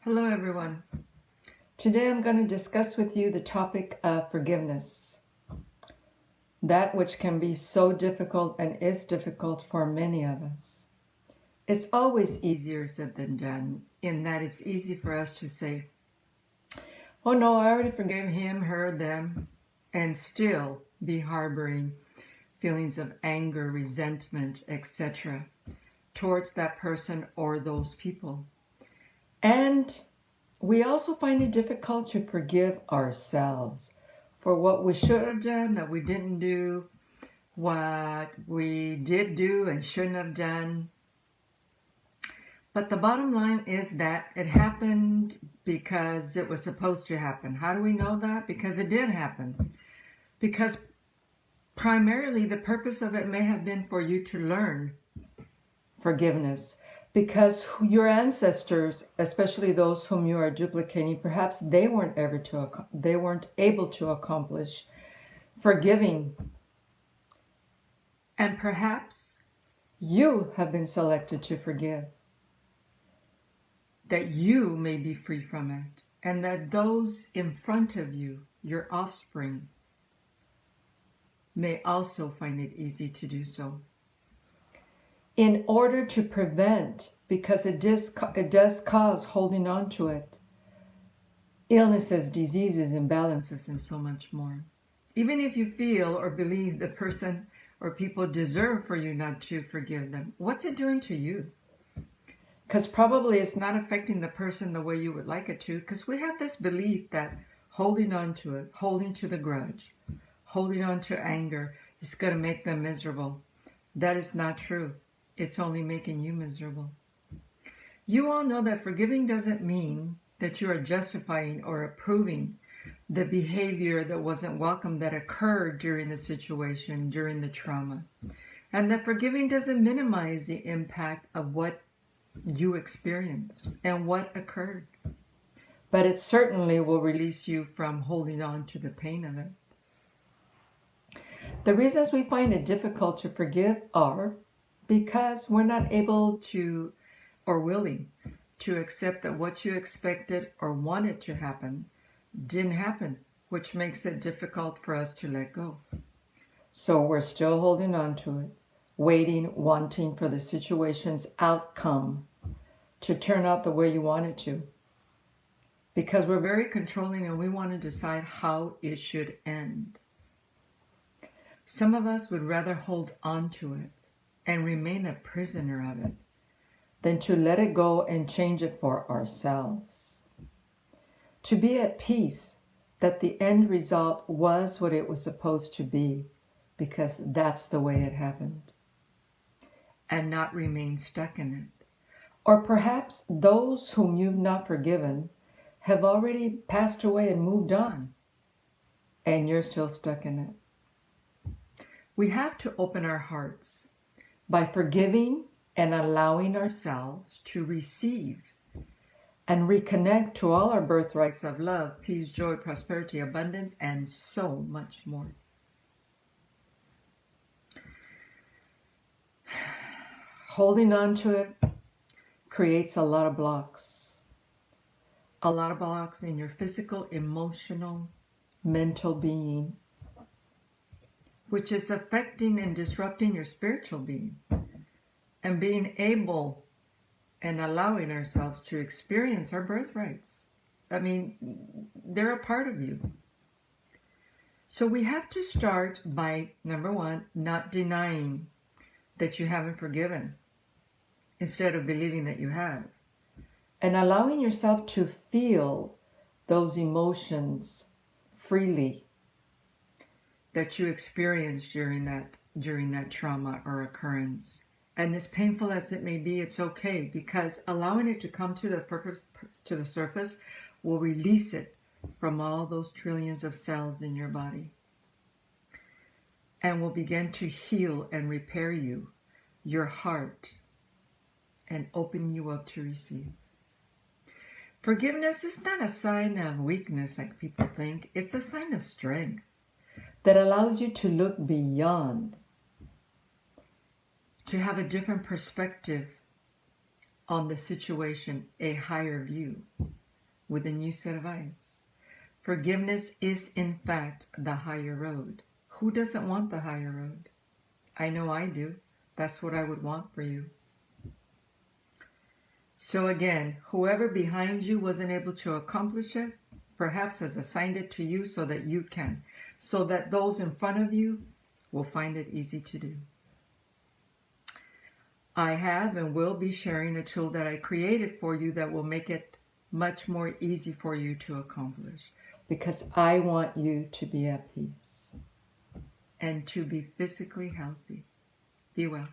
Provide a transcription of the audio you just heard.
Hello everyone. Today I'm going to discuss with you the topic of forgiveness. That which can be so difficult and is difficult for many of us. It's always easier said than done, in that it's easy for us to say, oh no, I already forgave him, her, them, and still be harboring feelings of anger, resentment, etc. towards that person or those people. And we also find it difficult to forgive ourselves for what we should have done that we didn't do, what we did do and shouldn't have done. But the bottom line is that it happened because it was supposed to happen. How do we know that? Because it did happen. Because primarily the purpose of it may have been for you to learn forgiveness. Because your ancestors, especially those whom you are duplicating, perhaps they weren't able to accomplish forgiving. And perhaps you have been selected to forgive. That you may be free from it. And that those in front of you, your offspring, may also find it easy to do so. In order to prevent, because it does cause holding on to it, illnesses, diseases, imbalances, and so much more. Even if you feel or believe the person or people deserve for you not to forgive them, what's it doing to you? Because probably it's not affecting the person the way you would like it to, because we have this belief that holding on to it, holding to the grudge, holding on to anger is going to make them miserable. That is not true. It's only making you miserable. You all know that forgiving doesn't mean that you are justifying or approving the behavior that wasn't welcome that occurred during the situation, during the trauma. And that forgiving doesn't minimize the impact of what you experienced and what occurred. But it certainly will release you from holding on to the pain of it. The reasons we find it difficult to forgive are because we're not able to or willing to accept that what you expected or wanted to happen didn't happen, which makes it difficult for us to let go. So we're still holding on to it, waiting, wanting for the situation's outcome to turn out the way you want it to. Because we're very controlling and we want to decide how it should end. Some of us would rather hold on to it and remain a prisoner of it than to let it go and change it for ourselves. To be at peace that the end result was what it was supposed to be, because that's the way it happened, and not remain stuck in it. Or perhaps those whom you've not forgiven have already passed away and moved on, and you're still stuck in it. We have to open our hearts by forgiving and allowing ourselves to receive and reconnect to all our birthrights of love, peace, joy, prosperity, abundance, and so much more. Holding on to it creates a lot of blocks. A lot of blocks in your physical, emotional, mental being, which is affecting and disrupting your spiritual being. And being able and allowing ourselves to experience our birthrights. I mean, they're a part of you. So we have to start by, number one, not denying that you haven't forgiven, instead of believing that you have. And allowing yourself to feel those emotions freely that you experienced during that trauma or occurrence. And as painful as it may be, it's okay, because allowing it to come to the surface will release it from all those trillions of cells in your body, and will begin to heal and repair you, your heart, and open you up to receive. Forgiveness is not a sign of weakness like people think. It's a sign of strength that allows you to look beyond, to have a different perspective on the situation, a higher view. with a new set of eyes. Forgiveness is, in fact, the higher road. Who doesn't want the higher road? I know I do. That's what I would want for you. So again, whoever behind you wasn't able to accomplish it, perhaps has assigned it to you so that you can, so that those in front of you will find it easy to do. I have and will be sharing a tool that I created for you that will make it much more easy for you to accomplish, because I want you to be at peace and to be physically healthy. Be well.